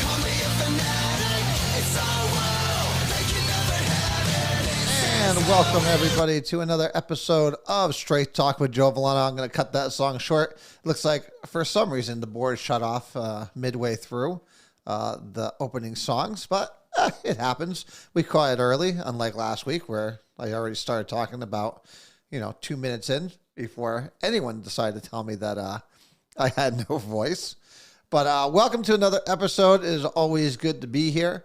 Call me if Welcome everybody to another episode of Straight Talk with Joe Vollano. I'm going to cut that song short. Looks like for some reason the board shut off midway through the opening songs, but it happens. We caught it early, unlike last week where I already started talking about, 2 minutes in before anyone decided to tell me that I had no voice. But welcome to another episode. It is always good to be here.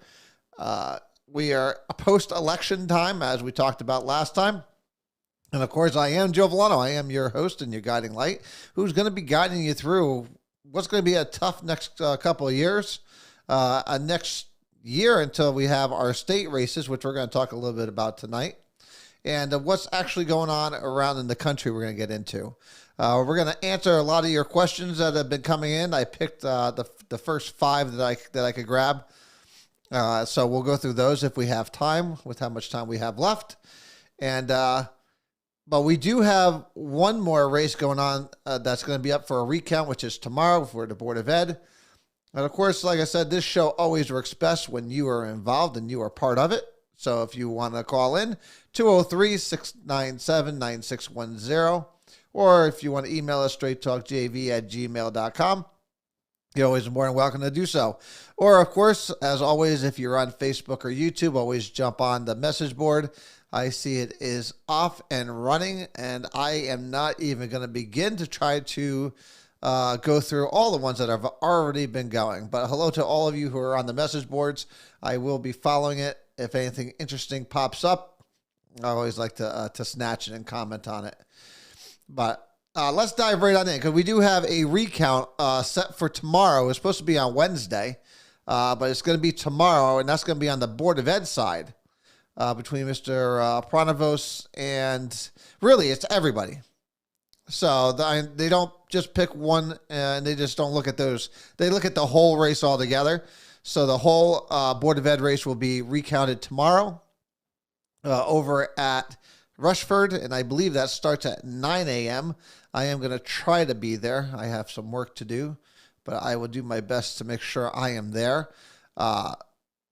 We are post-election time, as we talked about last time. And, of course, I am Joe Vollano. I am your host and your guiding light, who's going to be guiding you through what's going to be a tough next couple of years, a next year until we have our state races, which we're going to talk a little bit about tonight, and what's actually going on around in the country we're going to get into. We're going to answer a lot of your questions that have been coming in. I picked the first 5 that I could grab. So we'll go through those if we have time, with how much time we have left. And but we do have one more race going on that's going to be up for a recount, which is tomorrow for the Board of Ed. And of course, like I said, this show always works best when you are involved and you are part of it. So if you want to call in, 203-697-9610, or if you want to email us, straighttalkjv@gmail.com. You're always more than welcome to do so. Or, of course, as always, if you're on Facebook or YouTube, always jump on the message board. I see it is off and running, and I am not even going to begin to try to go through all the ones that have already been going. But hello to all of you who are on the message boards. I will be following it. If anything interesting pops up, I always like to snatch it and comment on it. But let's dive right on in, because we do have a recount set for tomorrow. It's supposed to be on Wednesday, but it's going to be tomorrow, and that's going to be on the Board of Ed side between Mr. Pronovost and really it's everybody. So they don't just pick one and they just don't look at those. They look at the whole race altogether. So the whole Board of Ed race will be recounted tomorrow over at Rushford, and I believe that starts at 9 a.m. I am going to try to be there. I have some work to do, but I will do my best to make sure I am there.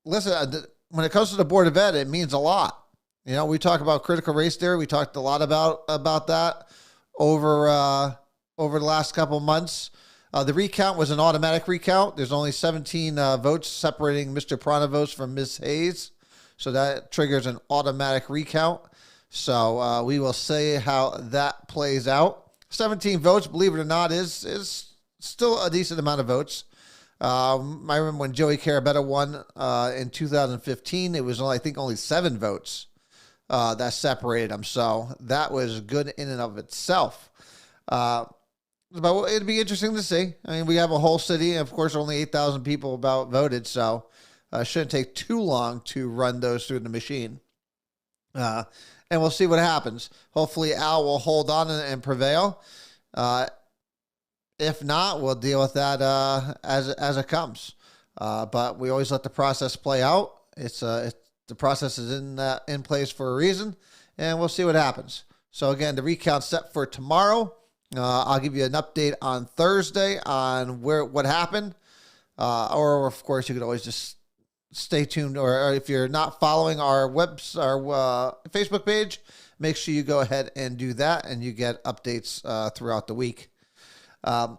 Listen, when it comes to the Board of Ed, it means a lot. We talk about critical race theory. We talked a lot about that over the last couple of months. The recount was an automatic recount. There's only 17 votes separating Mr. Pronovost from Ms. Hayes, so that triggers an automatic recount. So we will see how that plays out. 17 votes, believe it or not, is still a decent amount of votes. I remember when Joey Carabetta won in 2015, it was only 7 votes that separated them. So that was good in and of itself. But it'd be interesting to see. I mean, we have a whole city, and of course, only 8,000 people about voted, so it shouldn't take too long to run those through the machine. And we'll see what happens. Hopefully, Al will hold on and prevail. If not, we'll deal with that as it comes. But we always let the process play out. The process is in place for a reason, and we'll see what happens. So again, the recount's set for tomorrow. I'll give you an update on Thursday on what happened. Or of course, you could always just stay tuned, or if you're not following our Facebook page, make sure you go ahead and do that, and you get updates throughout the week. I've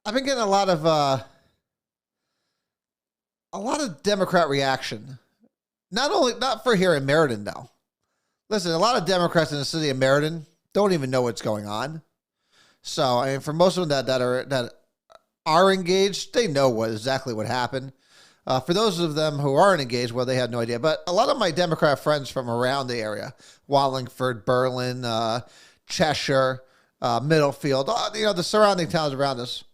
been getting a lot of Democrat reaction. Not for here in Meriden, though. Listen, a lot of Democrats in the city of Meriden don't even know what's going on. So, I mean, for most of them that are engaged, they know exactly what happened. For those of them who aren't engaged, well, they had no idea. But a lot of my Democrat friends from around the area, Wallingford, Berlin, Cheshire, Middlefield, the surrounding towns around us,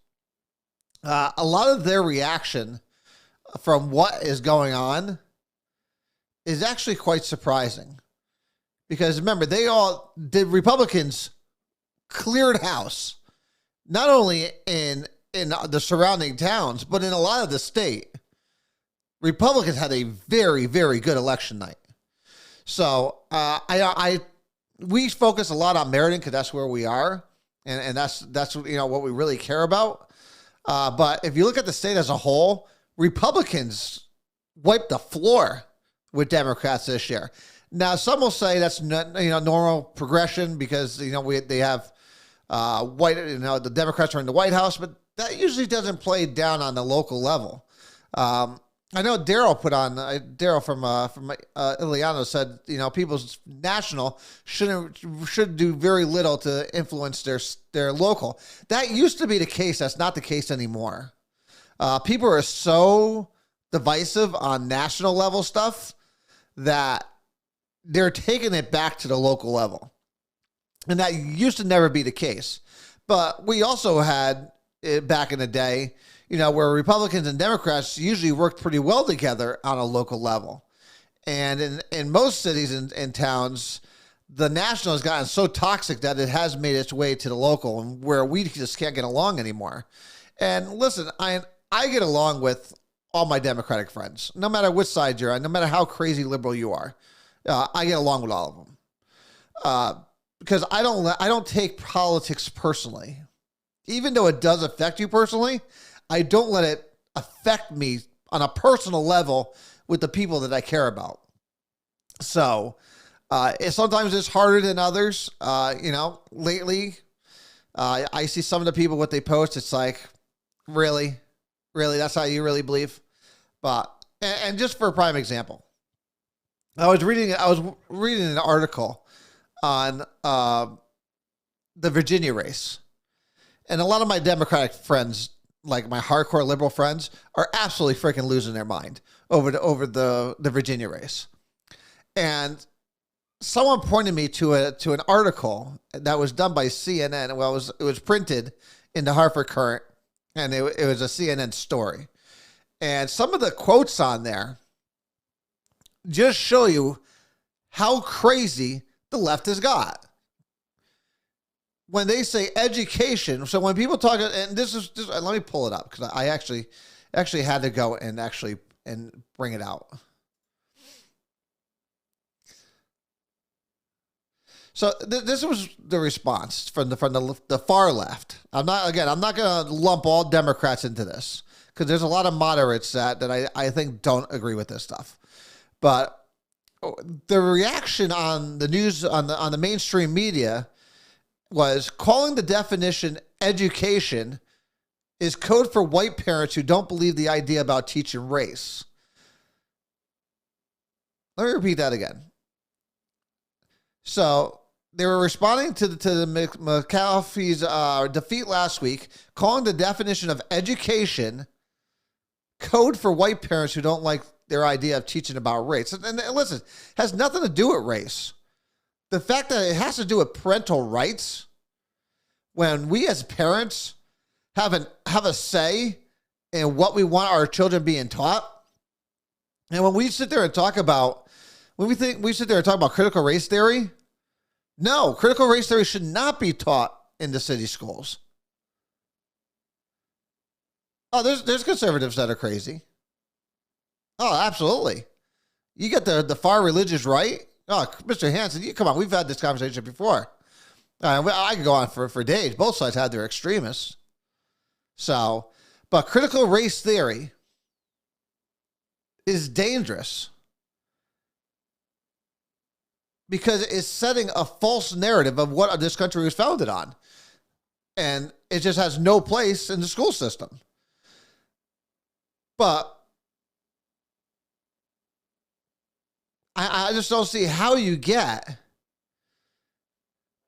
a lot of their reaction from what is going on is actually quite surprising. Because remember, the Republicans cleared house, not only in the surrounding towns, but in a lot of the state. Republicans had a very, very good election night. So we focus a lot on Meriden because that's where we are, and that's what we really care about. But if you look at the state as a whole, Republicans wiped the floor with Democrats this year. Now, some will say that's not, normal progression because they have the Democrats are in the White House, but that usually doesn't play down on the local level. I know Daryl put on Daryl from Ileano said people's national should do very little to influence their local. That used to be the case. That's not the case anymore. People are so divisive on national level stuff that they're taking it back to the local level. And that used to never be the case. But we also had it back in the day, where Republicans and Democrats usually worked pretty well together on a local level. And in most cities and towns, the national has gotten so toxic that it has made its way to the local, and where we just can't get along anymore. And listen, I get along with all my Democratic friends, no matter which side you're on, no matter how crazy liberal you are. I get along with all of them because I don't take politics personally, even though it does affect you personally. I don't let it affect me on a personal level with the people that I care about. So sometimes it's harder than others. Lately, I see some of the people what they post. It's like, really, that's how you really believe. But and just for a prime example, I was reading an article on the Virginia race, and a lot of my Democratic friends, like my hardcore liberal friends, are absolutely freaking losing their mind over the Virginia race. And someone pointed me to an article that was done by CNN. Well, it was printed in the Hartford Courant, and it was a CNN story. And some of the quotes on there just show you how crazy the left has got. When they say education, so when people talk, and this let me pull it up because I actually had to go and bring it out. So this was the response from the far left. I'm not going to lump all Democrats into this because there's a lot of moderates that I think don't agree with this stuff. But the reaction on the news on the mainstream media was calling the definition education is code for white parents who don't believe the idea about teaching race. Let me repeat that again. So they were responding to the McAfee's defeat last week, calling the definition of education code for white parents who don't like their idea of teaching about race. And listen, it has nothing to do with race. The fact that it has to do with parental rights, when we as parents have a say in what we want our children being taught, and when we sit there and talk about critical race theory, no, critical race theory should not be taught in the city schools. Oh, there's conservatives that are crazy. Oh, absolutely. You get the far religious right. Oh, Mr. Hanson, come on. We've had this conversation before. I could go on for days. Both sides have their extremists. So, but critical race theory is dangerous because it's setting a false narrative of what this country was founded on. And it just has no place in the school system. But I just don't see how you get.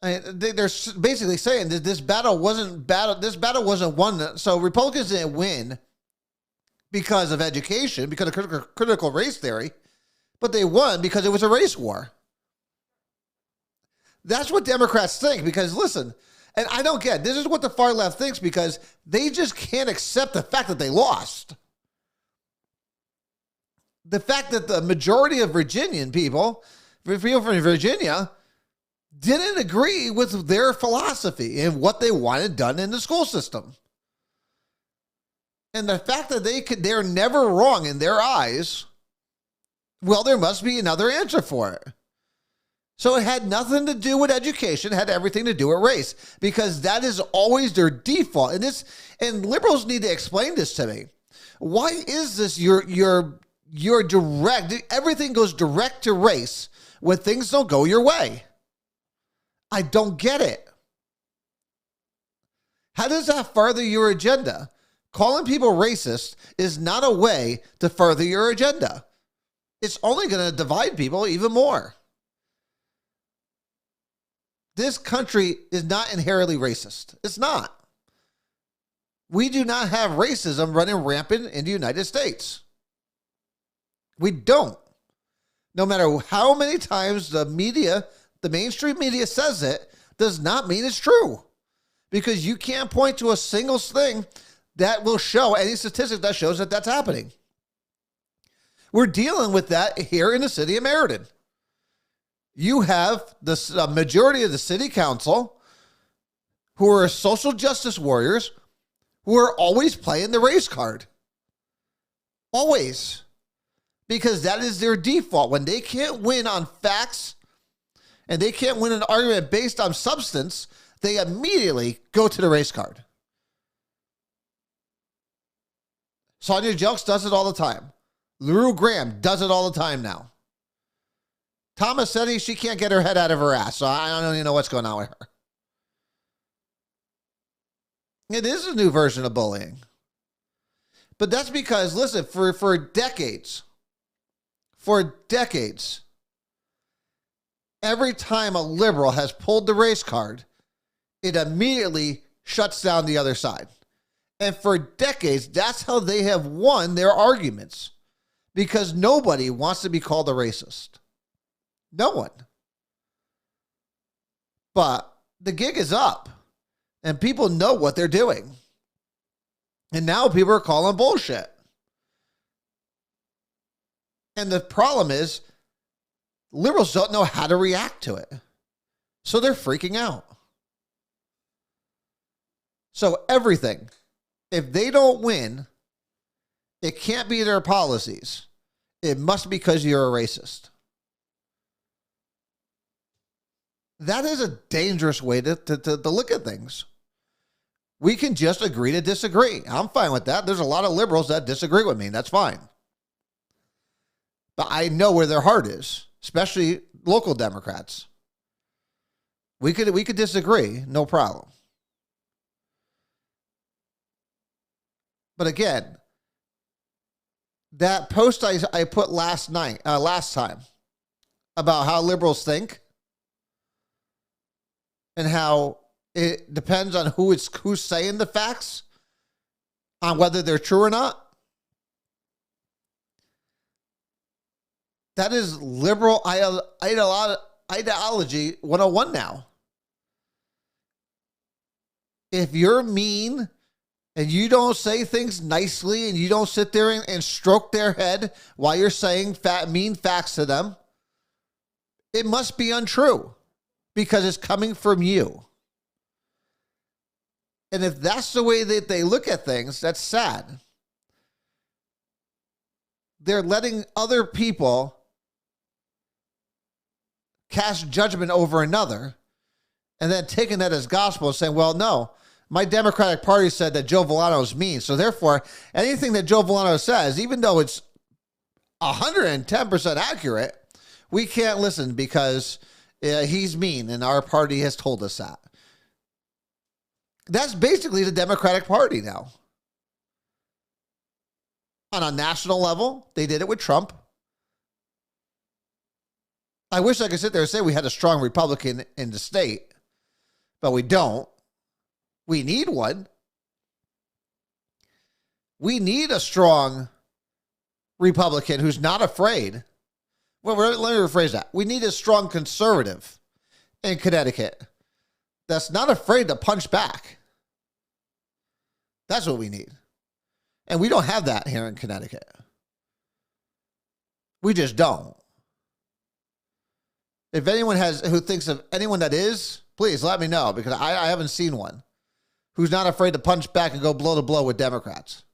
They're basically saying that this battle wasn't won. So Republicans didn't win because of education, because of critical race theory, but they won because it was a race war. That's what Democrats think. Because listen, and I don't get, this is what the far left thinks because they just can't accept the fact that they lost. The fact that the majority of Virginian people from Virginia, didn't agree with their philosophy and what they wanted done in the school system. And the fact that they're never wrong in their eyes, well, there must be another answer for it. So it had nothing to do with education, it had everything to do with race, because that is always their default. And liberals need to explain this to me. Why is this your everything goes direct to race when things don't go your way. I don't get it. How does that further your agenda? Calling people racist is not a way to further your agenda. It's only going to divide people even more. This country is not inherently racist. It's not. We do not have racism running rampant in the United States. We don't. No matter how many times the mainstream media says it, does not mean it's true. Because you can't point to a single thing that will show any statistic that shows that that's happening. We're dealing with that here in the city of Meriden. You have the majority of the city council who are social justice warriors who are always playing the race card. Always. Because that is their default. When they can't win on facts and they can't win an argument based on substance, they immediately go to the race card. Sonia Jelks does it all the time. LaRue Graham does it all the time now. Thomas said she can't get her head out of her ass, so I don't even know what's going on with her. It is a new version of bullying. But that's because, listen, for decades, every time a liberal has pulled the race card, it immediately shuts down the other side. And for decades, that's how they have won their arguments. Because nobody wants to be called a racist. No one. But the gig is up. And people know what they're doing. And now people are calling bullshit. And the problem is, liberals don't know how to react to it. So they're freaking out. So everything, if they don't win, it can't be their policies. It must be because you're a racist. That is a dangerous way to look at things. We can just agree to disagree. I'm fine with that. There's a lot of liberals that disagree with me. That's fine. But I know where their heart is, especially local Democrats. We could disagree, no problem. But again, that post I put last time about how liberals think and how it depends on who's saying the facts on whether they're true or not. That is liberal ideology 101 now. If you're mean and you don't say things nicely and you don't sit there and stroke their head while you're saying mean facts to them, it must be untrue because it's coming from you. And if that's the way that they look at things, that's sad. They're letting other people cast judgment over another and then taking that as gospel and saying, well, no, my Democratic Party said that Joe Vollano is mean. So therefore, anything that Joe Vollano says, even though it's 110% accurate, we can't listen because he's mean and our party has told us that. That's basically the Democratic Party now. On a national level, they did it with Trump. I wish I could sit there and say we had a strong Republican in the state, but we don't. We need one. We need a strong Republican who's not afraid. Well, let me rephrase that. We need a strong conservative in Connecticut that's not afraid to punch back. That's what we need. And we don't have that here in Connecticut. We just don't. If anyone who thinks of anyone that is, please let me know because I haven't seen one who's not afraid to punch back and go blow to blow with Democrats.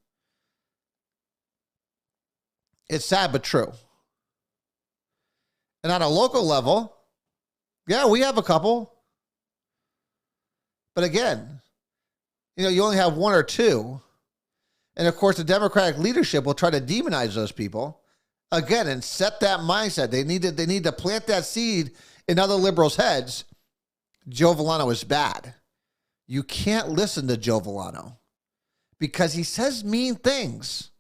It's sad but true. And on a local level, yeah, we have a couple. But again, you only have one or two. And of course, the Democratic leadership will try to demonize those people again and set that mindset. They need to plant that seed in other liberals' heads. Joe Vollano is bad. You can't listen to Joe Vollano because he says mean things.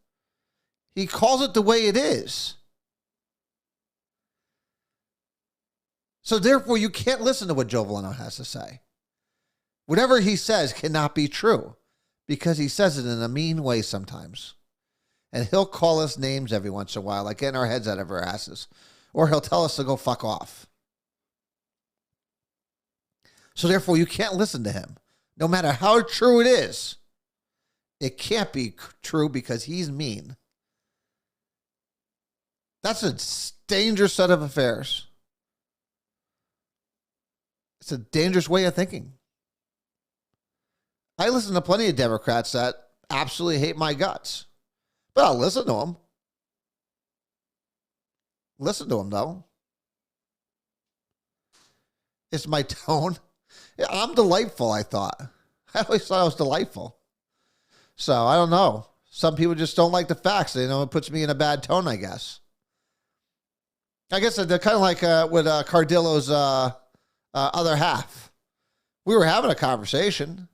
He calls it the way it is. So therefore, you can't listen to what Joe Vollano has to say. Whatever he says cannot be true because he says it in a mean way sometimes. And he'll call us names every once in a while, like getting our heads out of our asses. Or he'll tell us to go fuck off. So therefore, you can't listen to him. No matter how true it is, it can't be true because he's mean. That's a dangerous set of affairs. It's a dangerous way of thinking. I listen to plenty of Democrats that absolutely hate my guts. But I'll listen to them. Listen to them, though. It's my tone. Yeah, I'm delightful, I thought. I always thought I was delightful. So, I don't know. Some people just don't like the facts. They know it puts me in a bad tone, I guess. I guess they're kind of like with Cardillo's other half. We were having a conversation.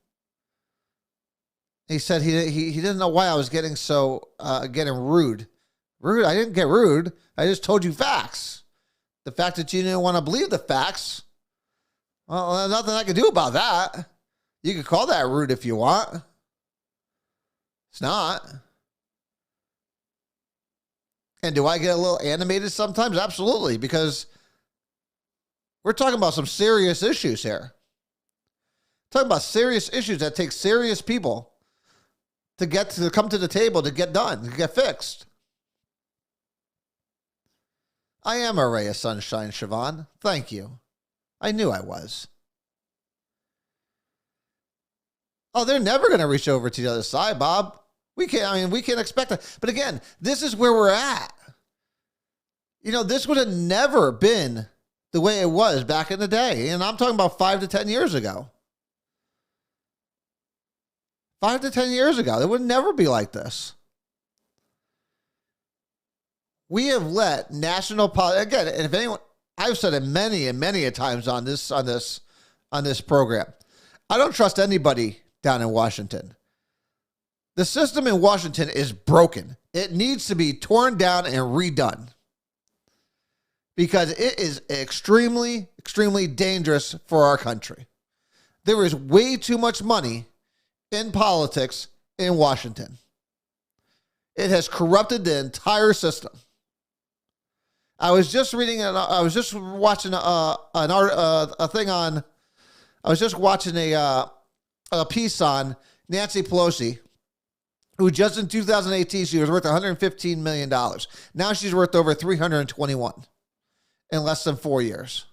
He said he didn't know why I was getting so getting rude. Rude? I didn't get rude. I just told you facts. The fact that you didn't want to believe the facts, well, there's nothing I can do about that. You can call that rude if you want. It's not. And do I get a little animated sometimes? Absolutely, because we're talking about some serious issues here. Talking about serious issues that take serious people to come to the table to get done, to get fixed. I am a ray of sunshine, Siobhan. Thank you. I knew I was. Oh, they're never going to reach over to the other side, Bob. We can't expect that. But again, this is where we're at. You know, this would have never been the way it was back in the day. And I'm talking about 5 to 10 years ago. 5 to 10 years ago. It would never be like this. We have let national politics, again, and if anyone, I've said it many and many a times on this program. I don't trust anybody down in Washington. The system in Washington is broken. It needs to be torn down and redone because it is extremely, extremely dangerous for our country. There is way too much money in politics in Washington. It has corrupted the entire system. I was just watching a piece on Nancy Pelosi, who just in 2018, she was worth $115 million. Now she's worth over $321 in less than 4 years.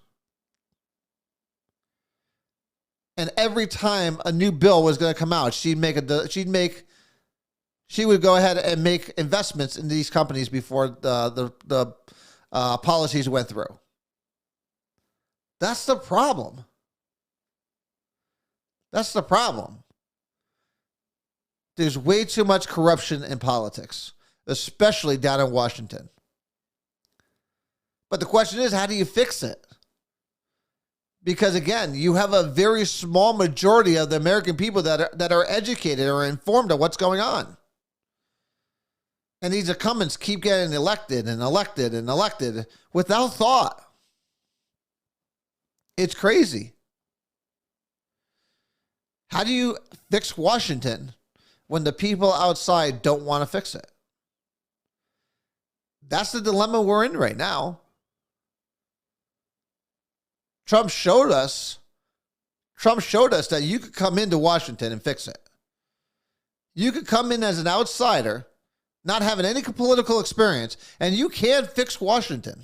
And every time a new bill was going to come out, she would go ahead and make investments in these companies before the policies went through. That's the problem. That's the problem. There's way too much corruption in politics, especially down in Washington. But the question is, how do you fix it? Because again, you have a very small majority of the American people that are educated or informed of what's going on. And these incumbents keep getting elected and elected and elected without thought. It's crazy. How do you fix Washington when the people outside don't want to fix it? That's the dilemma we're in right now. Trump showed us that you could come into Washington and fix it. You could come in as an outsider, not having any political experience, and you can fix Washington.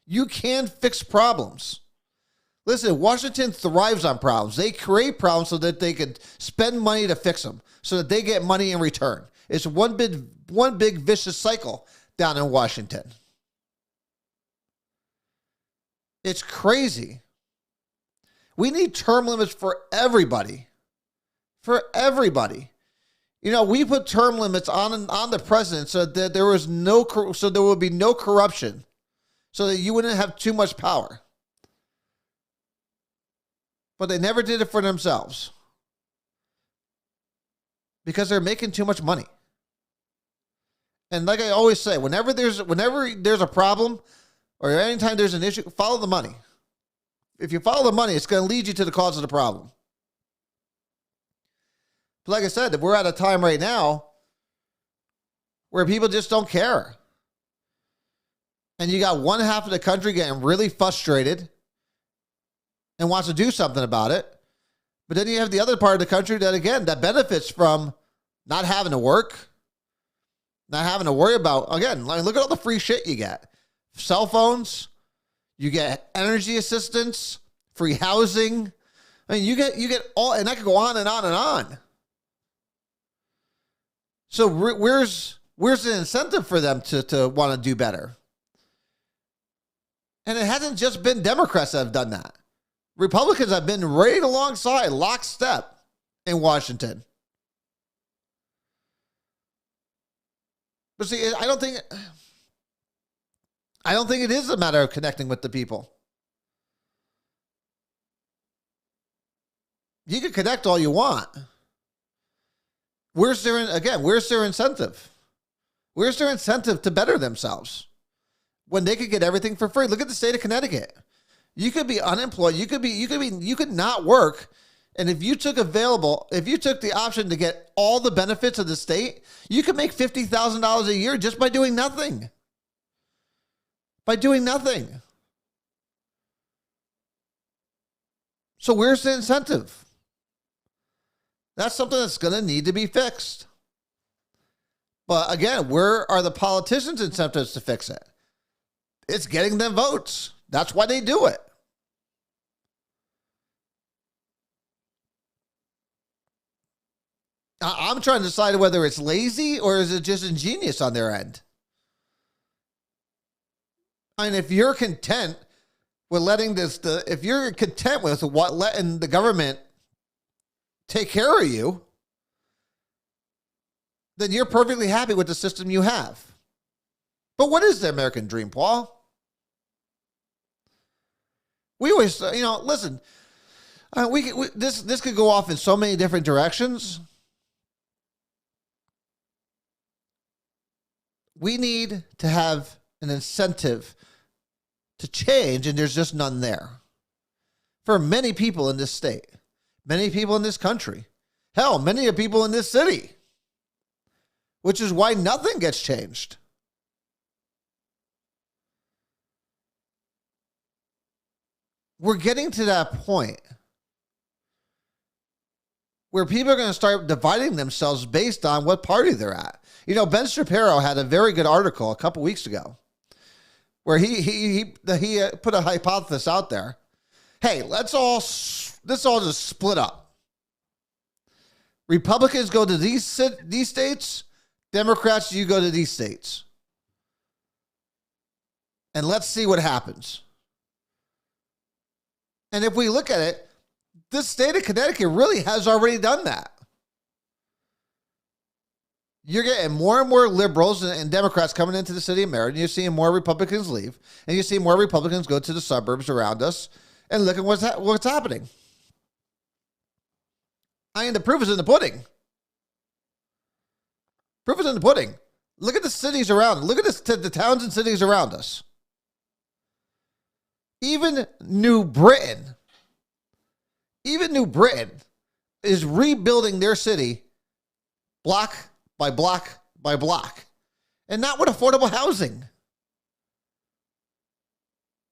You can fix problems. Listen, Washington thrives on problems. They create problems so that they could spend money to fix them, so that they get money in return. It's one big vicious cycle down in Washington. It's crazy. We need term limits for everybody. For everybody. We put term limits on the president so that there would be no corruption, so that you wouldn't have too much power. But they never did it for themselves because they're making too much money. And like I always say, whenever there's a problem or anytime there's an issue, follow the money. If you follow the money, it's going to lead you to the cause of the problem. But like I said, we're at a time right now where people just don't care. And you got one half of the country getting really frustrated and wants to do something about it. But then you have the other part of the country that benefits from not having to work, not having to worry about, again, look at all the free shit you get. Cell phones, you get energy assistance, free housing. I mean, you get all, and I could go on and on and on. So where's the incentive for them to want to do better? And it hasn't just been Democrats that have done that. Republicans have been right alongside, lockstep in Washington. But see, I don't think it is a matter of connecting with the people. You can connect all you want. Where's their incentive? Where's their incentive to better themselves when they could get everything for free? Look at the state of Connecticut. You could be unemployed. You could not work. And if you took the option to get all the benefits of the state, you could make $50,000 a year just by doing nothing. By doing nothing. So where's the incentive? That's something that's going to need to be fixed. But again, where are the politicians' incentives to fix it? It's getting them votes. That's why they do it. I'm trying to decide whether it's lazy or is it just ingenious on their end. I mean, if you're content with letting letting the government take care of you, then you're perfectly happy with the system you have. But what is the American dream, Paul? We always, listen, this could go off in so many different directions. We need to have an incentive to change, and there's just none there. For many people in this state, many people in this country, hell, many people in this city, which is why nothing gets changed. We're getting to that point where people are going to start dividing themselves based on what party they're at. Ben Shapiro had a very good article a couple weeks ago where he put a hypothesis out there. Hey, let's all just split up. Republicans go to these states, Democrats, you go to these states. And let's see what happens. And if we look at it, this state of Connecticut really has already done that. You're getting more and more liberals and Democrats coming into the city of Meriden. You're seeing more Republicans leave, and you see more Republicans go to the suburbs around us. And look at what's happening. I mean, the proof is in the pudding. Proof is in the pudding. Look at the cities around. Look at the towns and cities around us. Even New Britain is rebuilding their city block by block by block. And not with affordable housing.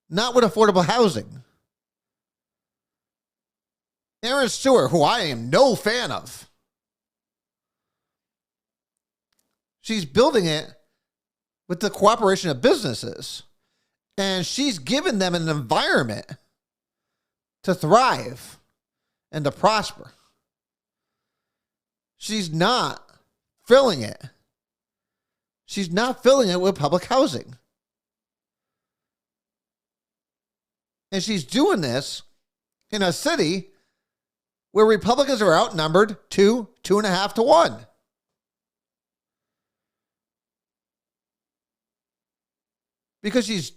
Not with affordable housing. Aaron Stewart, who I am no fan of, she's building it with the cooperation of businesses. And she's given them an environment to thrive and to prosper. She's not filling it. She's not filling it with public housing. And she's doing this in a city where Republicans are outnumbered 2.5 to 1. because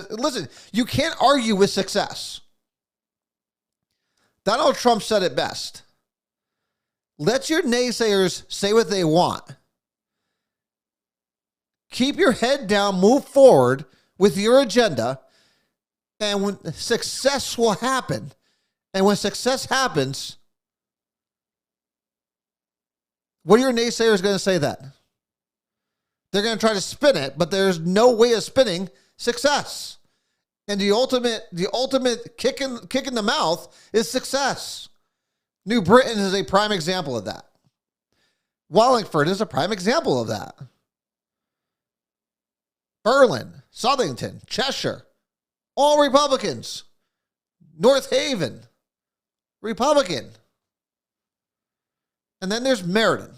listen, you can't argue with success. Donald Trump said it best. Let your naysayers say what they want. Keep your head down, move forward with your agenda, and when success will happen. And when success happens, what are your naysayers going to say then? They're going to try to spin it, but there's no way of spinning success. And the ultimate kick in the mouth is success. New Britain is a prime example of that. Wallingford is a prime example of that. Berlin, Southington, Cheshire, all Republicans. North Haven, Republican. And then there's Meriden.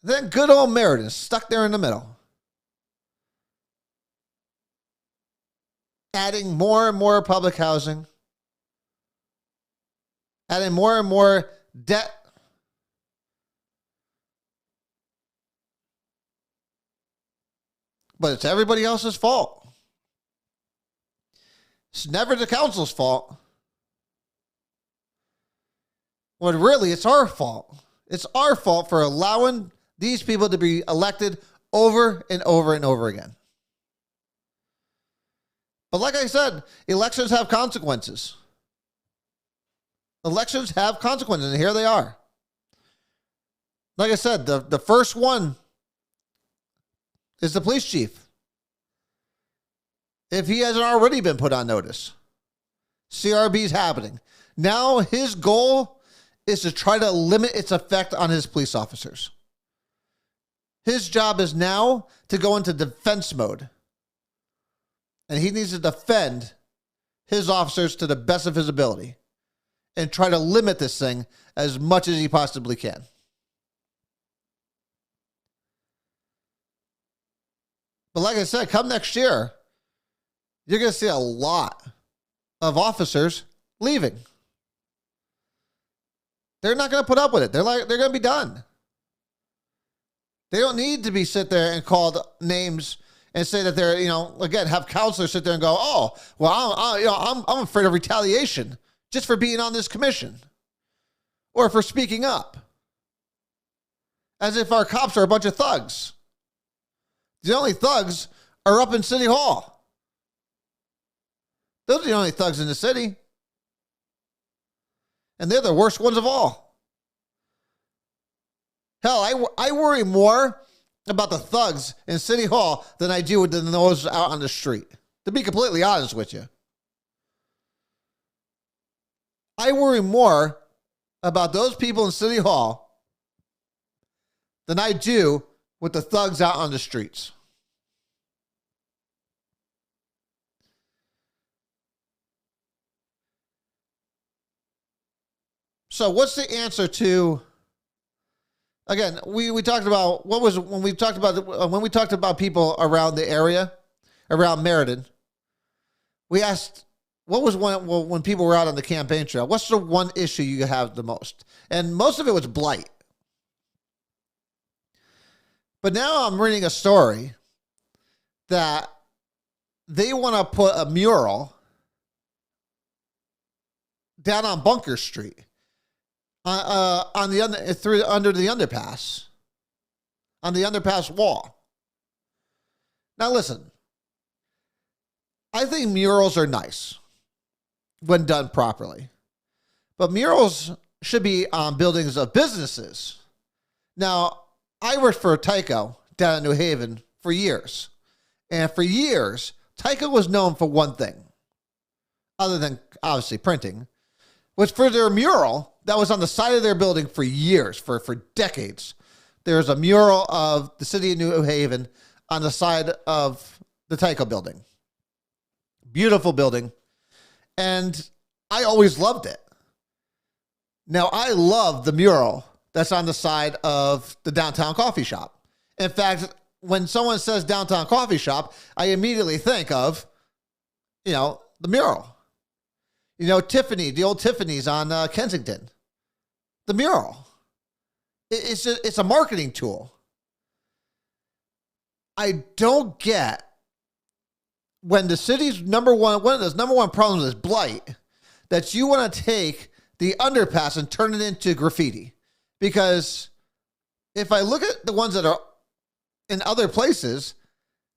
Then good old Meriden, stuck there in the middle. Adding more and more public housing. Adding more and more debt. But it's everybody else's fault. It's never the council's fault. When really it's our fault. It's our fault for allowing these people to be elected over and over and over again. But like I said, elections have consequences. Elections have consequences, and here they are. Like I said, the first one is the police chief. If he hasn't already been put on notice, CRB is happening. Now his goal is to try to limit its effect on his police officers. His job is now to go into defense mode. And he needs to defend his officers to the best of his ability and try to limit this thing as much as he possibly can. But like I said, come next year, you're going to see a lot of officers leaving. They're not going to put up with it. They're going to be done. They don't need to be sit there and called names and say that they're, again, have counselors sit there and go, oh, well, I'm afraid of retaliation just for being on this commission or for speaking up. As if our cops are a bunch of thugs. The only thugs are up in City Hall. Those are the only thugs in the city. And they're the worst ones of all. Hell, I worry more about the thugs in City Hall than I do than those out on the street. To be completely honest with you. I worry more about those people in City Hall than I do with the thugs out on the streets. So what's the answer to, again, we talked about, when we talked about people around the area, around Meriden, we asked, what was when people were out on the campaign trail, what's the one issue you have the most? And most of it was blight. But now I'm reading a story that they want to put a mural down on Bunker Street. Under the underpass, on the underpass wall. Now listen, I think murals are nice when done properly, but murals should be on buildings of businesses. Now, I worked for Tyco down in New Haven for years, and for years, Tyco was known for one thing, other than obviously printing, was for their mural that was on the side of their building for years, for decades. There's a mural of the city of New Haven on the side of the Tyco building. Beautiful building. And I always loved it. Now, I love the mural that's on the side of the downtown coffee shop. In fact, when someone says downtown coffee shop, I immediately think of, the mural. Tiffany, the old Tiffany's on Kensington. The mural. It's a marketing tool. I don't get when the city's one of those number one problems is blight, that you want to take the underpass and turn it into graffiti. Because if I look at the ones that are in other places,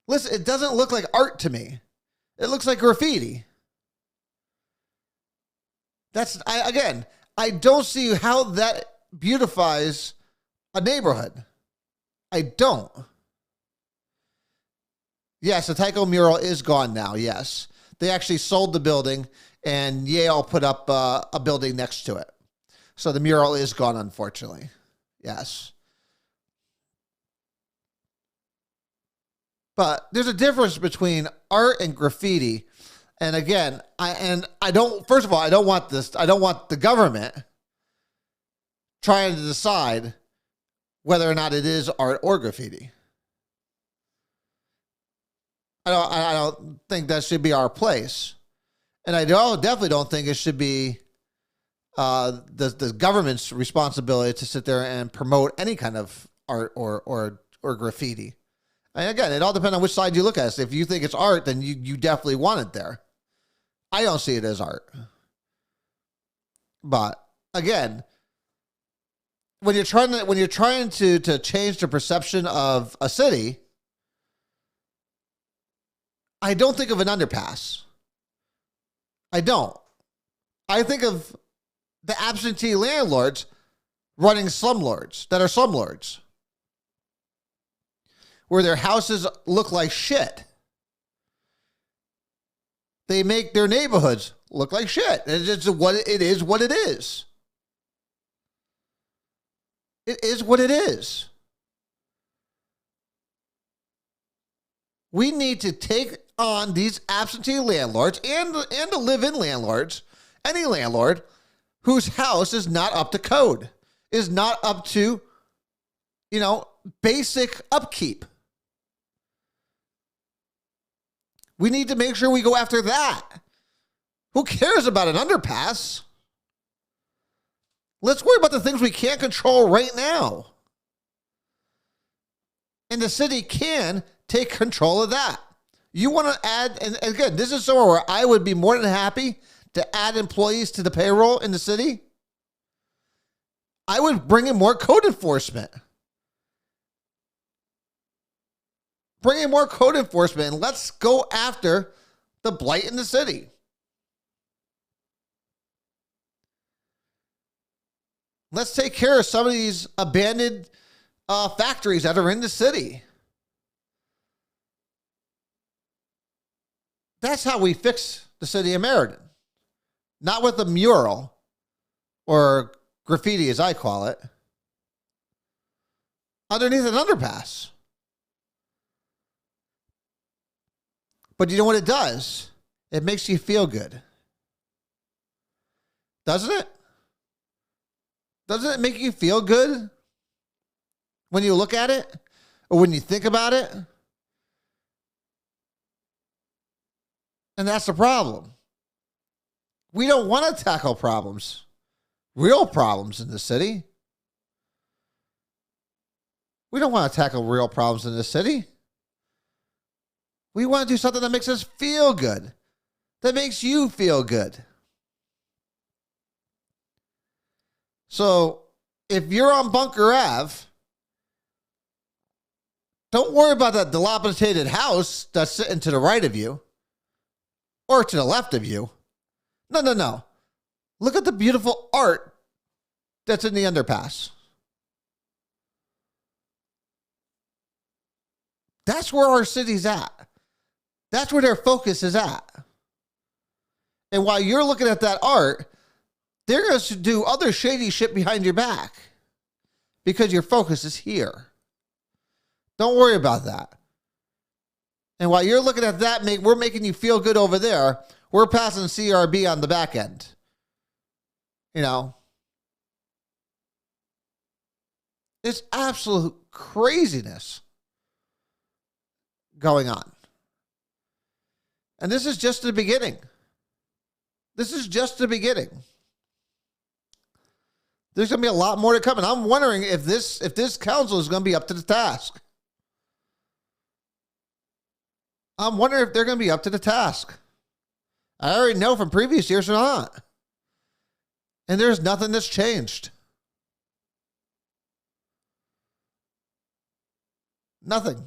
listen, it doesn't look like art to me. It looks like graffiti. I don't see how that beautifies a neighborhood. I don't. Yes, the Tycho mural is gone now, yes. They actually sold the building, and Yale put up a building next to it. So the mural is gone, unfortunately. Yes. But there's a difference between art and graffiti. And again, I don't want the government trying to decide whether or not it is art or graffiti. I don't think that should be our place. And I definitely don't think it should be the government's responsibility to sit there and promote any kind of art or graffiti. And again, it all depends on which side you look at it. If you think it's art, then you definitely want it there. I don't see it as art. But again, when you're trying to change the perception of a city, I don't think of an underpass. I don't. I think of the absentee landlords running slumlords that are slumlords, where their houses look like shit. They make their neighborhoods look like shit. It's what it is. What it is. It is what it is. We need to take on these absentee landlords and the live-in landlords, any landlord whose house is not up to code, is not up to, basic upkeep. We need to make sure we go after that. Who cares about an underpass? Let's worry about the things we can't control right now. And the city can take control of that. You want to add, and again, this is somewhere where I would be more than happy to add employees to the payroll in the city. I would bring in more code enforcement. Bring in more code enforcement and let's go after the blight in the city. Let's take care of some of these abandoned factories that are in the city. That's how we fix the city of Meriden. Not with a mural or graffiti, as I call it, underneath an underpass. But you know what it does? It makes you feel good. Doesn't it? Doesn't it make you feel good when you look at it or when you think about it? And that's the problem. We don't want to tackle problems, real problems in the city. We don't want to tackle real problems in the city. We want to do something that makes us feel good, that makes you feel good. So if you're on Bunker Ave, don't worry about that dilapidated house that's sitting to the right of you or to the left of you. No. Look at the beautiful art that's in the underpass. That's where our city's at. That's where their focus is at. And while you're looking at that art, they're going to do other shady shit behind your back because your focus is here. Don't worry about that. And while you're looking at that, we're making you feel good over there. We're passing CRB on the back end. It's absolute craziness going on. And this is just the beginning. This is just the beginning. There's going to be a lot more to come. And I'm wondering if this council is going to be up to the task. I'm wondering if they're going to be up to the task. I already know from previous years they're not. And there's nothing that's changed. Nothing.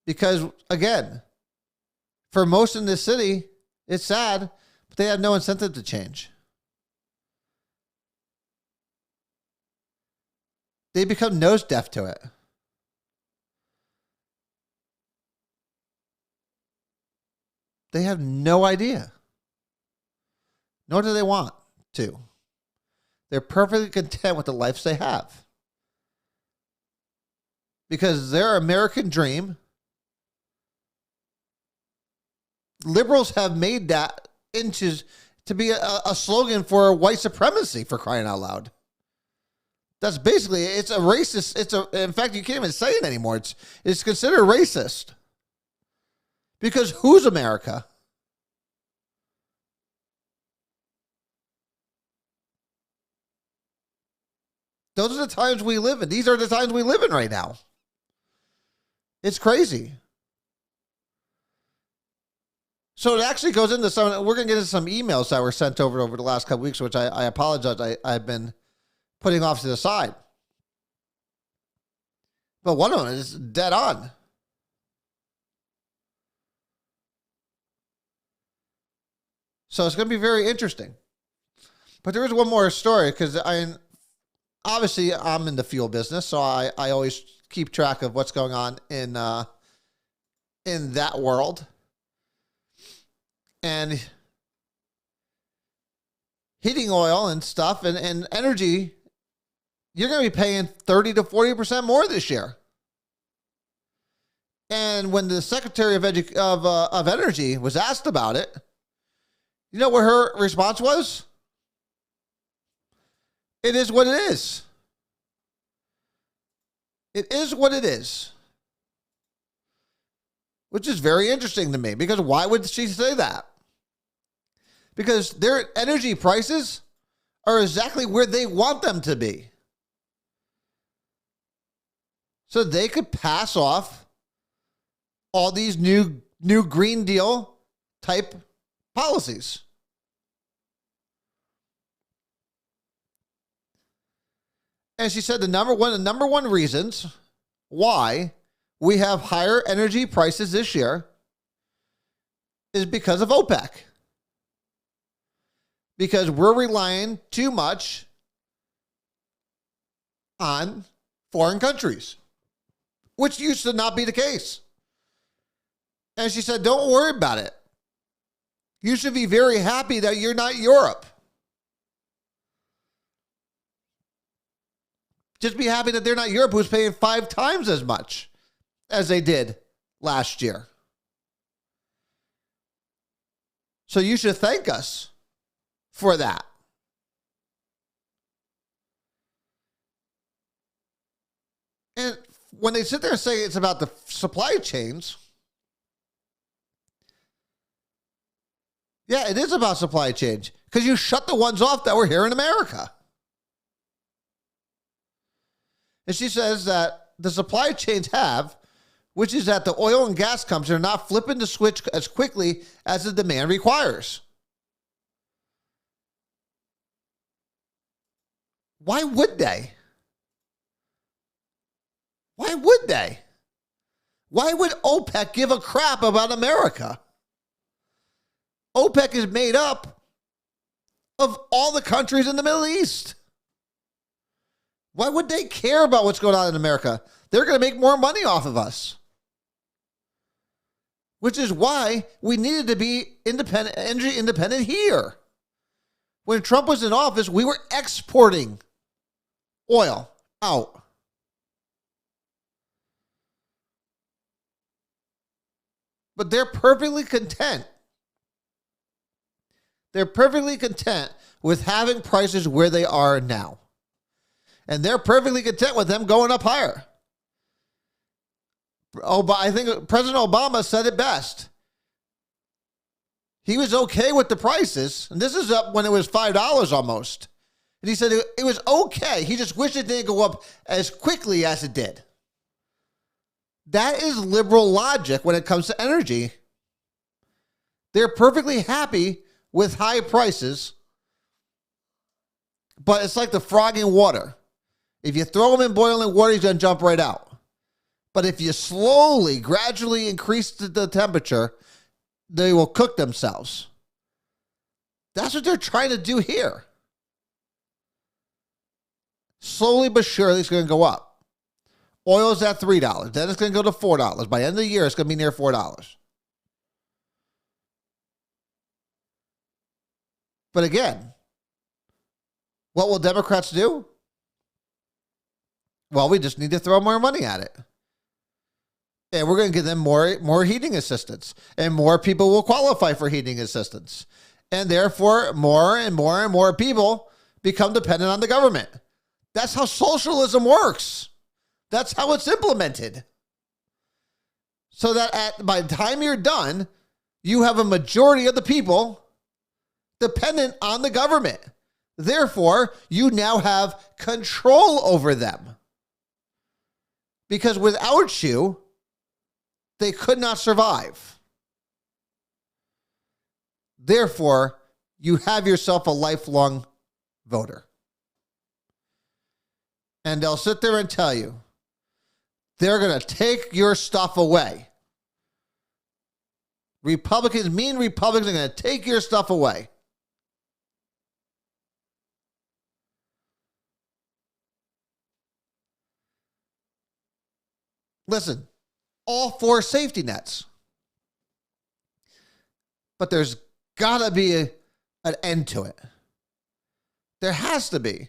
Because, again, for most in this city, it's sad, but they have no incentive to change. They become nose deaf to it. They have no idea. Nor do they want to. They're perfectly content with the lives they have. Because their American dream, liberals have made that to be a slogan for white supremacy, for crying out loud. That's basically, it's a racist, in fact, you can't even say it anymore. It's considered racist. Because who's America? Those are the times we live in. These are the times we live in right now. It's crazy. So it actually goes into some, we're going to get into some emails that were sent over the last couple weeks, which I apologize. I've been putting off to the side. But one of them is dead on. So it's going to be very interesting. But there is one more story, because obviously I'm in the fuel business, so I always keep track of what's going on in that world. And heating oil and stuff and energy, you're going to be paying 30 to 40% more this year. And when the Secretary of Energy was asked about it, you know what her response was? It is what it is. It is what it is. Which is very interesting to me, because why would she say that? Because their energy prices are exactly where they want them to be. So they could pass off all these new Green Deal type policies. And she said the number one reasons why we have higher energy prices this year is because of OPEC. Because we're relying too much on foreign countries, which used to not be the case. And she said, don't worry about it. You should be very happy that you're not Europe. Just be happy that they're not Europe, who's paying 5 times as much as they did last year. So you should thank us for that. And when they sit there and say it's about the supply chains, yeah, it is about supply chains, because you shut the ones off that were here in America. And she says that the supply chains have, which is that the oil and gas companies are not flipping the switch as quickly as the demand requires. Why would they? Why would they? Why would OPEC give a crap about America? OPEC is made up of all the countries in the Middle East. Why would they care about what's going on in America? They're going to make more money off of us. Which is why we needed to be independent, energy independent here. When Trump was in office, we were exporting oil out. But they're perfectly content. They're perfectly content with having prices where they are now. And they're perfectly content with them going up higher. I think President Obama said it best. He was okay with the prices. And this is up when it was $5 almost. And he said it was okay. He just wished it didn't go up as quickly as it did. That is liberal logic when it comes to energy. They're perfectly happy with high prices, but it's like the frog in water. If you throw him in boiling water, he's going to jump right out. But if you slowly, gradually increase the temperature, they will cook themselves. That's what they're trying to do here. Slowly but surely, it's going to go up. Oil's at $3. Then it's going to go to $4. By the end of the year, it's going to be near $4. But again, what will Democrats do? Well, we just need to throw more money at it. And we're going to give them more heating assistance. And more people will qualify for heating assistance. And therefore, more and more and more people become dependent on the government. That's how socialism works. That's how it's implemented. So that by the time you're done, you have a majority of the people dependent on the government. Therefore, you now have control over them. Because without you, they could not survive. Therefore, you have yourself a lifelong voter. And they'll sit there and tell you, they're going to take your stuff away. Mean Republicans are going to take your stuff away. Listen, all for safety nets. But there's got to be an end to it. There has to be.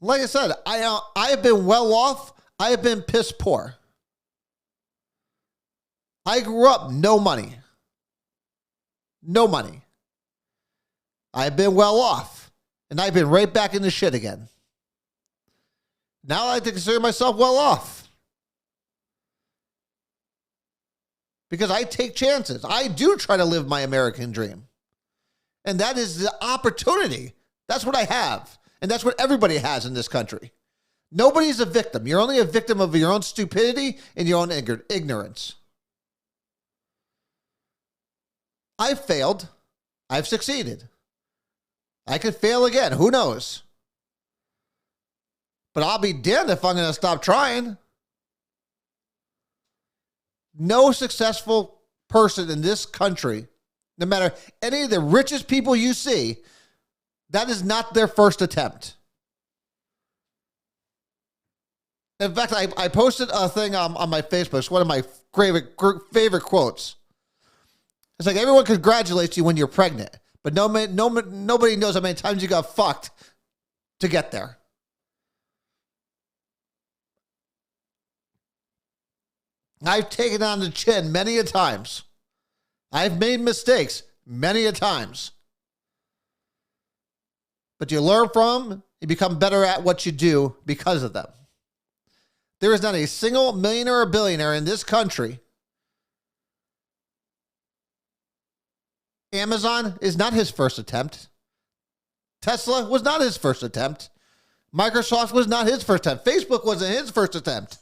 Like I said, I have been well off. I have been piss poor. I grew up no money. No money. I've been well off. And I've been right back in the shit again. Now I like to consider myself well off. Because I take chances. I do try to live my American dream. And that is the opportunity. That's what I have. And that's what everybody has in this country. Nobody's a victim. You're only a victim of your own stupidity and your own ignorance. I've failed. I've succeeded. I could fail again. Who knows? But I'll be damned if I'm going to stop trying. No successful person in this country, no matter any of the richest people you see, that is not their first attempt. In fact, I posted a thing on my Facebook. It's one of my favorite quotes. It's like, everyone congratulates you when you're pregnant, but nobody knows how many times you got fucked to get there. I've taken on the chin many a times. I've made mistakes many a times. But you learn from them, you become better at what you do because of them. There is not a single millionaire or billionaire in this country. Amazon is not his first attempt. Tesla was not his first attempt. Microsoft was not his first attempt. Facebook wasn't his first attempt.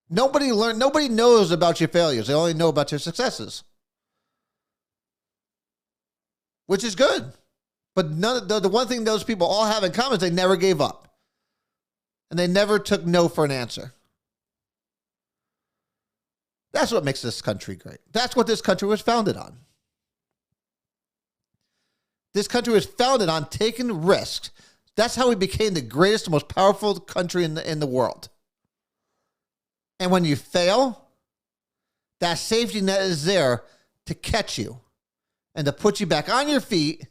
Nobody knows about your failures. They only know about your successes. Which is good. But the one thing those people all have in common is they never gave up. And they never took no for an answer. That's what makes this country great. That's what this country was founded on. This country was founded on taking risks. That's how we became the greatest, most powerful country in the world. And when you fail, that safety net is there to catch you and to put you back on your feet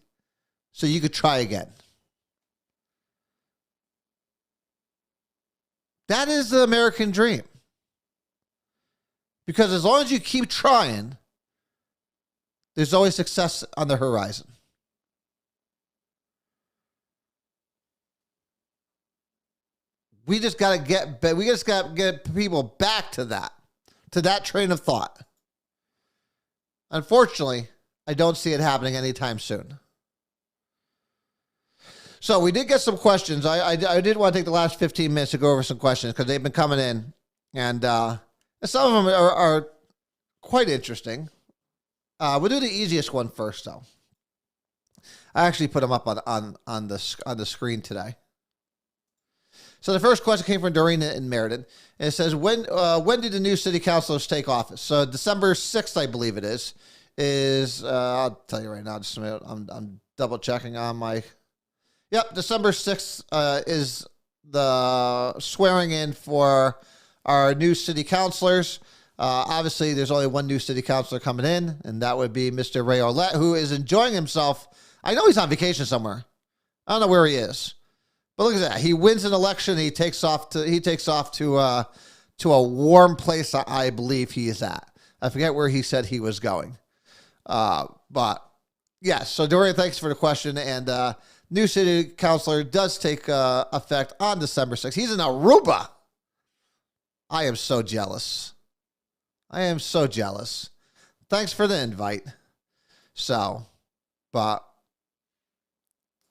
so you could try again. That is the American dream. Because as long as you keep trying, there's always success on the horizon. We just got to get people back to that train of thought. Unfortunately, I don't see it happening anytime soon. So we did get some questions. I did want to take the last 15 minutes to go over some questions because they've been coming in, and some of them are quite interesting. We'll do the easiest one first, though. I actually put them up on the screen today. So the first question came from Doreen in Meriden, and it says, when did the new city councilors take office? So December 6th, I believe it is. I'll tell you right now, just a minute. I'm double checking on my. Yep, December 6th is the swearing in for our new city councilors. Obviously, there's only one new city councilor coming in, and that would be Mr. Ray Orlett, who is enjoying himself. I know he's on vacation somewhere. I don't know where he is, but look at that. He wins an election. He takes off to a warm place. I believe he is at. I forget where he said he was going. But yes. So Dorian, thanks for the question. And new city councilor does take effect on December 6th. He's in Aruba. I am so jealous. Thanks for the invite. So, but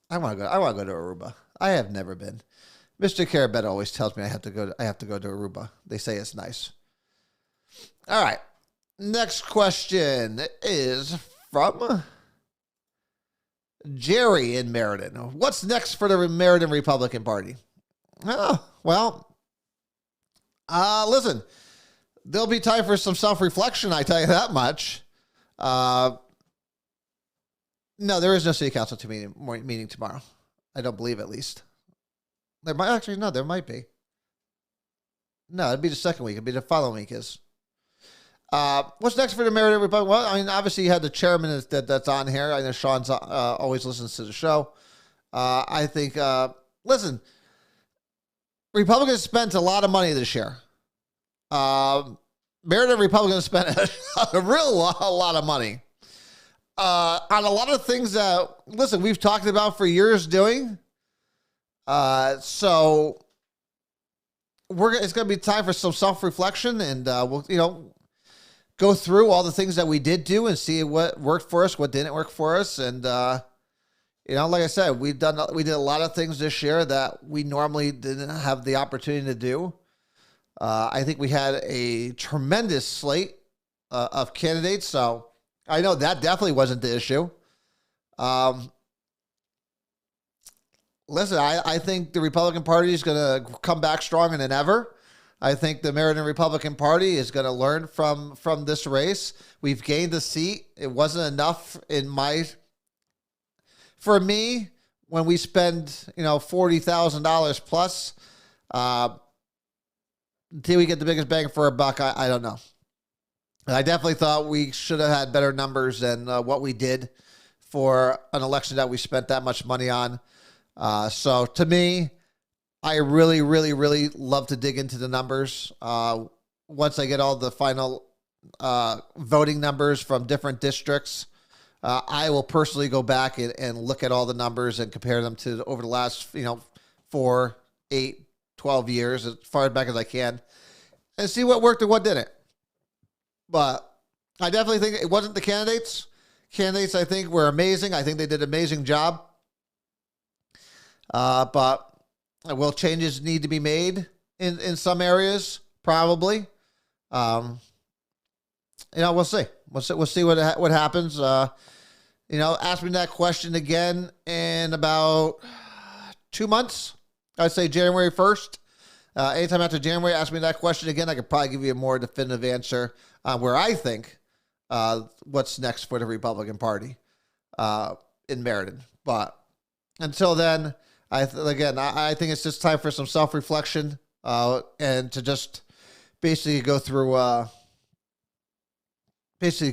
I want to go to Aruba. I have never been. Mr. Carabetta always tells me I have to go to Aruba. They say it's nice. All right. Next question is from Jerry in Meriden. What's next for the Meriden Republican Party? Oh, well, listen, there'll be time for some self-reflection, I tell you that much. No, there is no city council meeting tomorrow. I don't believe, at least. There might be. No, it'd be the second week. It'd be the following week is. What's next for the Meriden Republican? Well, I mean, obviously you had the chairman that's on here. I know Sean's always listens to the show. I think, listen, Republicans spent a lot of money this year. Meriden Republicans spent a lot of money on a lot of things that, listen, we've talked about for years doing. So it's going to be time for some self-reflection, and we'll, go through all the things that we did do and see what worked for us, what didn't work for us. And, like I said, we did a lot of things this year that we normally didn't have the opportunity to do. I think we had a tremendous slate of candidates. So I know that definitely wasn't the issue. Listen, I think the Republican Party is going to come back stronger than ever. I think the Meriden Republican Party is going to learn from this race. We've gained a seat. It wasn't enough for me, when we spend, $40,000 plus, until we get the biggest bang for a buck, I don't know. I definitely thought we should have had better numbers than what we did for an election that we spent that much money on. So to me, I really, really, really love to dig into the numbers. Once I get all the final voting numbers from different districts, I will personally go back and look at all the numbers and compare them to over the last, 4, 8, 12 years, as far back as I can, and see what worked and what didn't. But I definitely think it wasn't the candidates. Candidates, I think, were amazing. I think they did an amazing job. But will changes need to be made in some areas? Probably. We'll see. We'll see what happens. Ask me that question again in about 2 months. I'd say January 1st. Anytime after January, ask me that question again. I could probably give you a more definitive answer on where I think what's next for the Republican Party in Meriden. But until then, I think it's just time for some self-reflection and to just basically go through,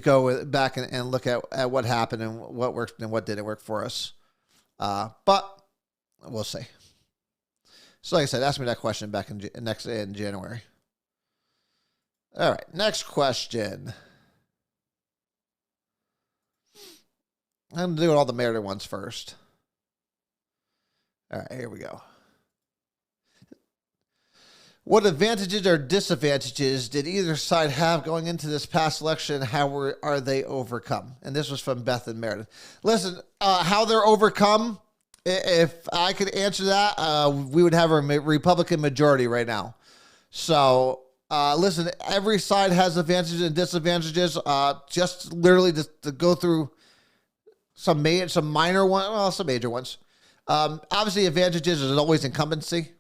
go back and look at what happened and what worked and what didn't work for us. But we'll see. So like I said, ask me that question back in January. All right, next question. I'm doing all the Meriden ones first. All right, here we go. What advantages or disadvantages did either side have going into this past election? How are they overcome? And this was from Beth and Meredith. Listen, how they're overcome If I could answer that, we would have a Republican majority right now. So, listen, every side has advantages and disadvantages. Just literally to go through some minor ones, well, some major ones. Obviously, advantages is always incumbency.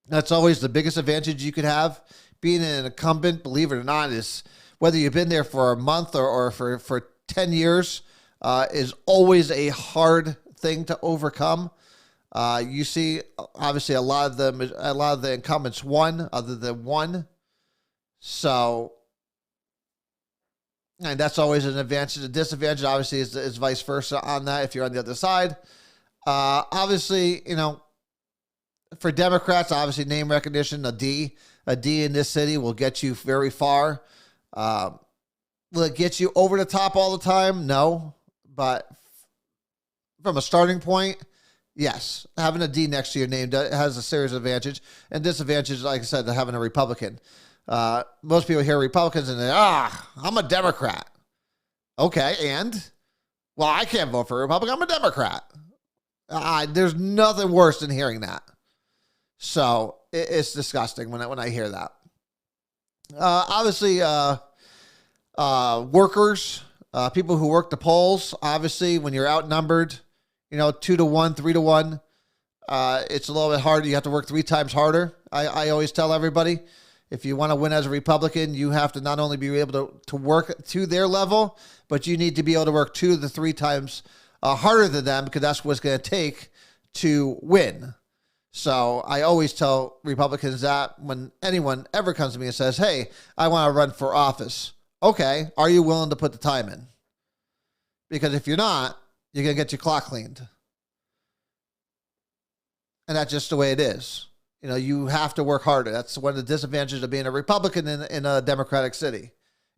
That's always the biggest advantage you could have. Being an incumbent, believe it or not, is whether you've been there for a month or for 10 years, is always a hard thing to overcome. You see, obviously, a lot of the incumbents won, other than one. So, and that's always an advantage. The disadvantage, obviously, is vice versa on that. If you're on the other side, obviously, for Democrats, obviously, name recognition, a D in this city will get you very far. Will it get you over the top all the time? No, but from a starting point, yes, having a D next to your name has a serious advantage and disadvantage. Like I said, to having a Republican. Most people hear Republicans and they, I'm a Democrat. Okay, and well, I can't vote for a Republican. I'm a Democrat. There's nothing worse than hearing that. So it's disgusting when I hear that. Obviously, workers, people who work the polls. Obviously, when you're outnumbered, 2-1, 3-1, it's a little bit harder. You have to work 3 times harder. I always tell everybody, if you want to win as a Republican, you have to not only be able to work to their level, but you need to be able to work 2 to 3 times harder than them, because that's what it's going to take to win. So I always tell Republicans that when anyone ever comes to me and says, hey, I want to run for office. Okay, are you willing to put the time in? Because if you're not, you're going to get your clock cleaned. And that's just the way it is. You have to work harder. That's one of the disadvantages of being a Republican in a Democratic city,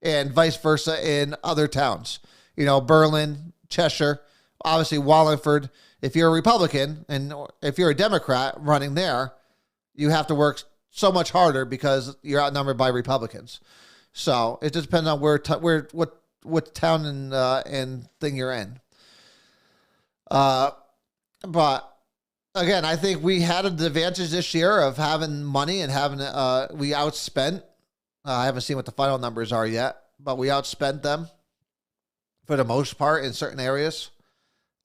and vice versa in other towns. Berlin, Cheshire, obviously Wallingford. If you're a Republican and if you're a Democrat running there, you have to work so much harder because you're outnumbered by Republicans. So it just depends on what town and thing you're in. But again, I think we had an advantage this year of having money and having we outspent. I haven't seen what the final numbers are yet, but we outspent them for the most part in certain areas.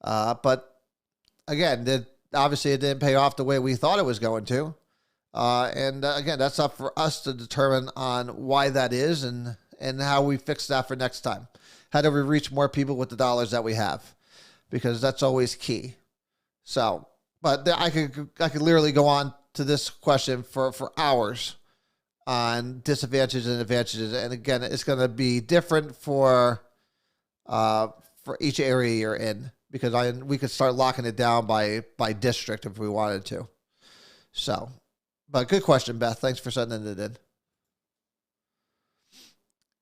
But again, obviously it didn't pay off the way we thought it was going to. And again, that's up for us to determine on why that is and how we fix that for next time. How do we reach more people with the dollars that we have? Because that's always key. So, but I could literally go on to this question for hours on disadvantages and advantages. And again, it's going to be different for each area you're in, because we could start locking it down by district if we wanted to. So, but good question, Beth. Thanks for sending it in.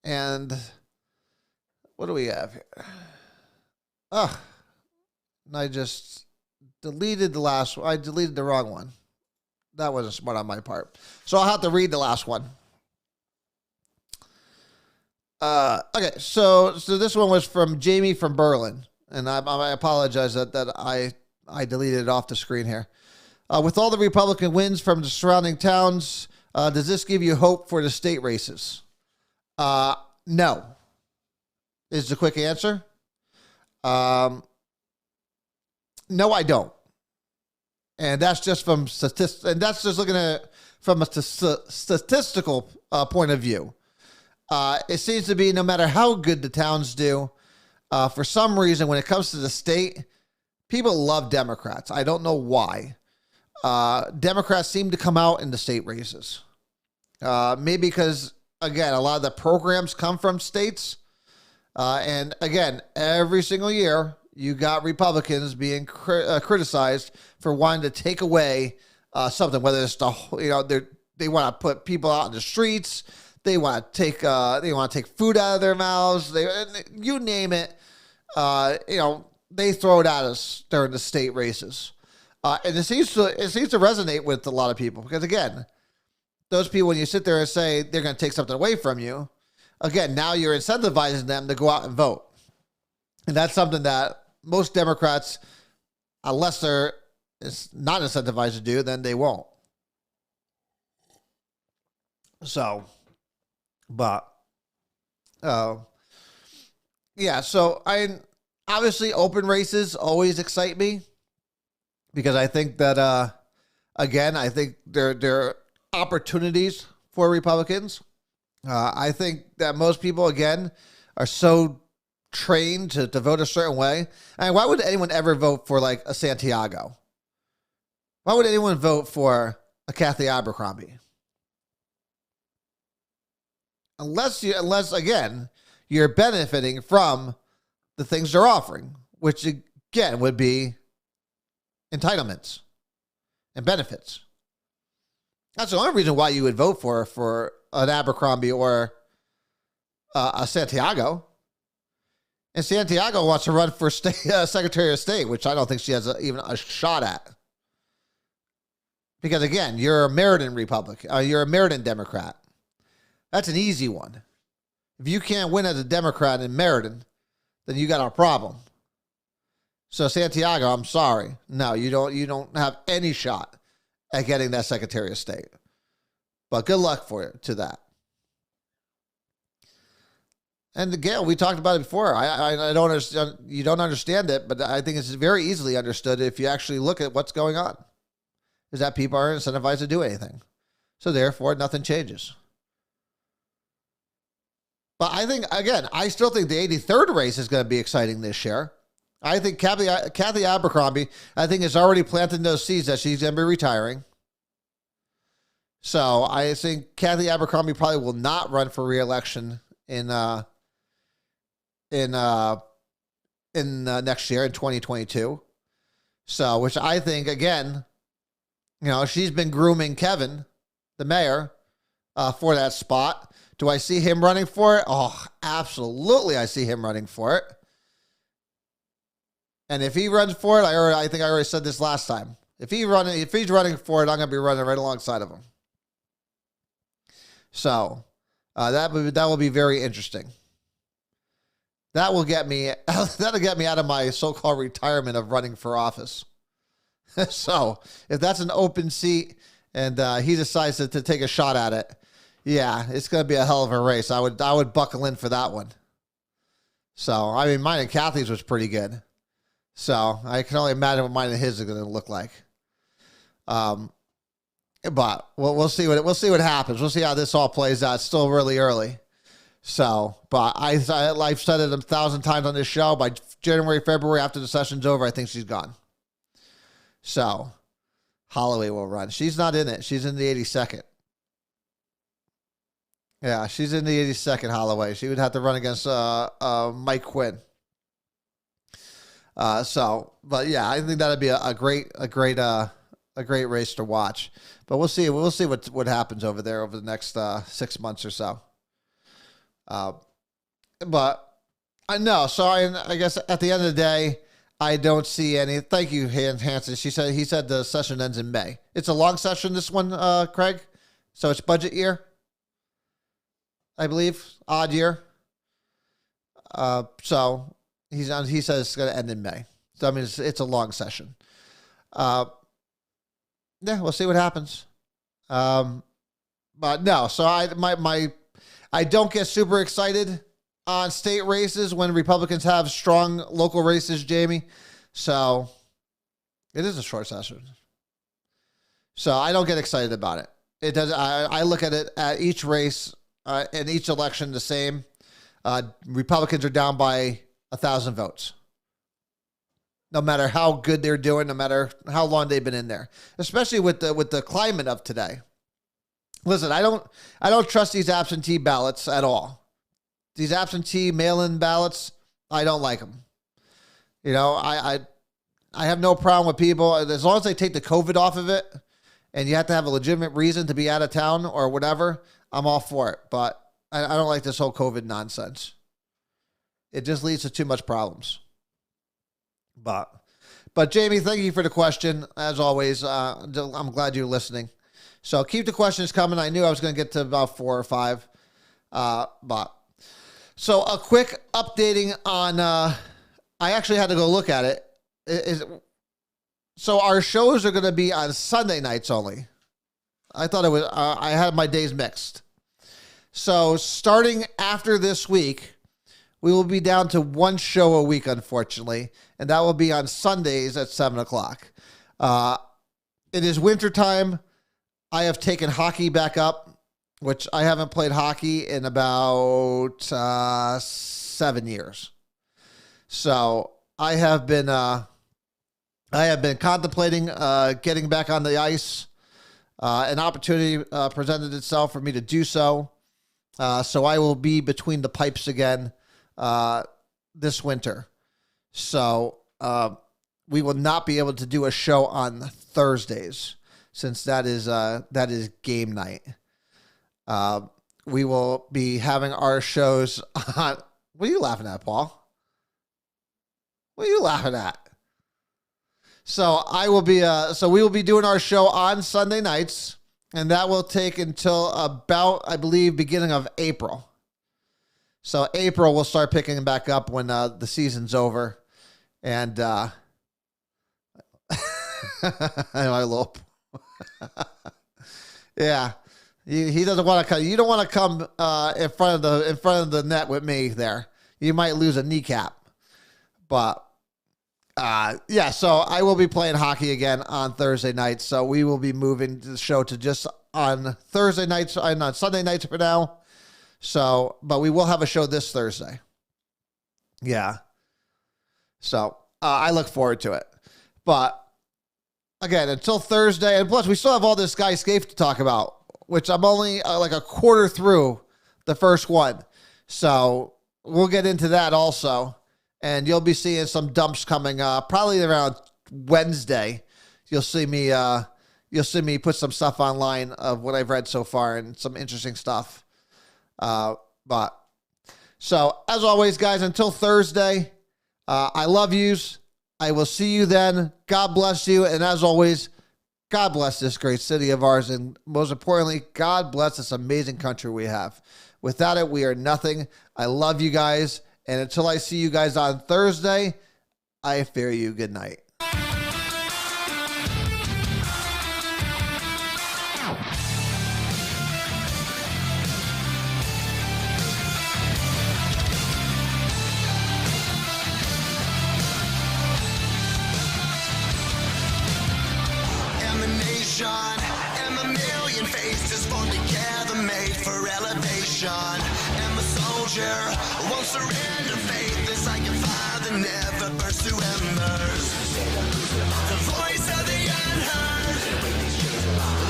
And what do we have here? I just deleted the last one. I deleted the wrong one. That wasn't smart on my part. So I'll have to read the last one. Okay, so this one was from Jamie from Berlin. And I apologize that I deleted it off the screen here. With all the Republican wins from the surrounding towns, does this give you hope for the state races? No, is the quick answer. No, I don't. And that's just from statistics. And that's just looking at it from a statistical point of view. It seems to be no matter how good the towns do, for some reason, when it comes to the state, people love Democrats. I don't know why. Democrats seem to come out in the state races. Maybe because, again, a lot of the programs come from states. And again, every single year, you got Republicans being criticized for wanting to take away something, whether it's they want to put people out in the streets, they want to take food out of their mouths, you name it, they throw it at us during the state races, and it seems to resonate with a lot of people, because again, those people, when you sit there and say they're going to take something away from you, again, now you're incentivizing them to go out and vote, and that's something that most Democrats, unless they're not incentivized to do, then they won't. So, but, yeah, so obviously open races always excite me because I think that, again, I think there are opportunities for Republicans. I think that most people, again, are so trained to vote a certain way. And why would anyone ever vote for like a Santiago? Why would anyone vote for a Kathy Abercrombie? Unless again, you're benefiting from the things they're offering, which again would be entitlements and benefits. That's the only reason why you would vote for an Abercrombie or a Santiago. And Santiago wants to run for Secretary of State, which I don't think she has even a shot at. Because again, you're a Meriden Republican, you're a Meriden Democrat. That's an easy one. If you can't win as a Democrat in Meriden, then you got a problem. So Santiago, I'm sorry. No, you don't have any shot at getting that Secretary of State. But good luck to that. And Gail, we talked about it before. I don't understand. You don't understand it, but I think it's very easily understood if you actually look at what's going on. Is that people aren't incentivized to do anything. So therefore, nothing changes. But I think, again, I still think the 83rd race is going to be exciting this year. I think Kathy Abercrombie, I think, is already planting those seeds that she's going to be retiring. So I think Kathy Abercrombie probably will not run for re-election in next year in 2022. So, which I think, again, she's been grooming Kevin, the mayor, for that spot. Do I see him running for it? Oh, absolutely, I see him running for it. And if he runs for it, I think I already said this last time. If he's running for it, I'm going to be running right alongside of him. So that will be very interesting. That'll get me out of my so-called retirement of running for office. So if that's an open seat and he decides to take a shot at it, yeah, it's going to be a hell of a race. I would buckle in for that one. So, I mean, mine and Kathy's was pretty good. So, I can only imagine what mine and his are going to look like. But we'll see what happens. We'll see how this all plays out. It's still really early. So, but I've said it 1,000 times on this show. By January, February, after the session's over, I think she's gone. So, Holloway will run. She's not in it. She's in the 82nd. Yeah, she's in the 82nd, Holloway. She would have to run against Mike Quinn. But yeah, I think that'd be a great race to watch. But we'll see what happens over there over the next 6 months or so. But I know. So I guess at the end of the day, I don't see any. Thank you, Hanson. He said the session ends in May. It's a long session, this one, Craig. So it's budget year, I believe, odd year. So he says it's going to end in May. So I mean, it's a long session. Yeah, we'll see what happens. But no, so I don't get super excited on state races when Republicans have strong local races, Jamie. So it is a short session. So I don't get excited about it. It does. I look at it at each race in each election the same. Republicans are down by 1,000 votes. No matter how good they're doing, no matter how long they've been in there, especially with the climate of today. Listen, I don't trust these absentee ballots at all. These absentee mail-in ballots, I don't like them. I have no problem with people as long as they take the COVID off of it, and you have to have a legitimate reason to be out of town or whatever. I'm all for it, but I don't like this whole COVID nonsense. It just leads to too much problems. But Jamie, thank you for the question. As always, I'm glad you're listening. So keep the questions coming. I knew I was going to get to about 4 or 5. So a quick updating on, I actually had to go look at it. So our shows are going to be on Sunday nights only. I thought it was, I had my days mixed. So starting after this week, we will be down to one show a week, unfortunately, and that will be on Sundays at 7 o'clock. It is wintertime. I have taken hockey back up, which I haven't played hockey in about 7 years. So I have been contemplating getting back on the ice. An opportunity presented itself for me to do so. So I will be between the pipes again this winter. So we will not be able to do a show on Thursdays since that is game night. We will be having our shows on. What are you laughing at, Paul? What are you laughing at? So we will be doing our show on Sunday nights, and that will take until about, I believe, beginning of April. So April we'll start picking back up when the season's over, and my little, yeah, he doesn't want to come. You don't want to come in front of the net with me there. You might lose a kneecap, but. Yeah, so I will be playing hockey again on Thursday nights. So we will be moving the show to just on Thursday nights and on Sunday nights for now. So, but we will have a show this Thursday. Yeah. So I look forward to it. But again, until Thursday, and plus we still have all this Sky Scape to talk about, which I'm only like a quarter through the first one. So we'll get into that also. And you'll be seeing some dumps coming probably around Wednesday. You'll see me put some stuff online of what I've read so far and some interesting stuff. But so as always, guys, until Thursday, I love yous. I will see you then. God bless you. And as always, God bless this great city of ours. And most importantly, God bless this amazing country we have. Without it, we are nothing. I love you guys. And until I see you guys on Thursday, I fear you good night. Emanation and a million faces formed together, made for elevation. And the soldier won't surrender. Faith is like a fire that never burns to embers. The voice of the unheard.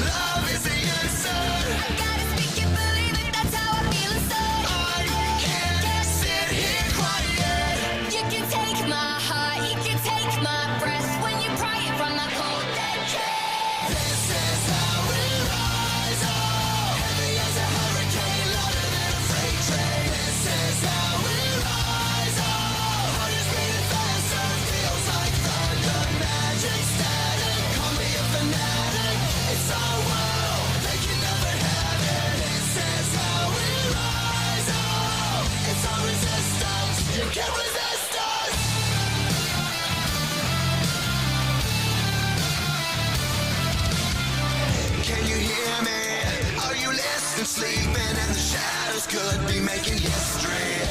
Love is the answer. I gotta speak it, believe it, that's how I feel inside. I can't sit here quiet. You can take my heart, you can take my breath when you pry it from my cold dead chest. This is how we rise up. Heavy as a hurricane, louder than a freight train. This is how we rise up. Heart is beating faster, feels like thunder. Magic static, call me a fanatic. It's our world, they can never have it. This is how we rise up. It's our resistance, you can't resist us. Can you hear me? Are you listening? Sleeping and the shadows could be making history.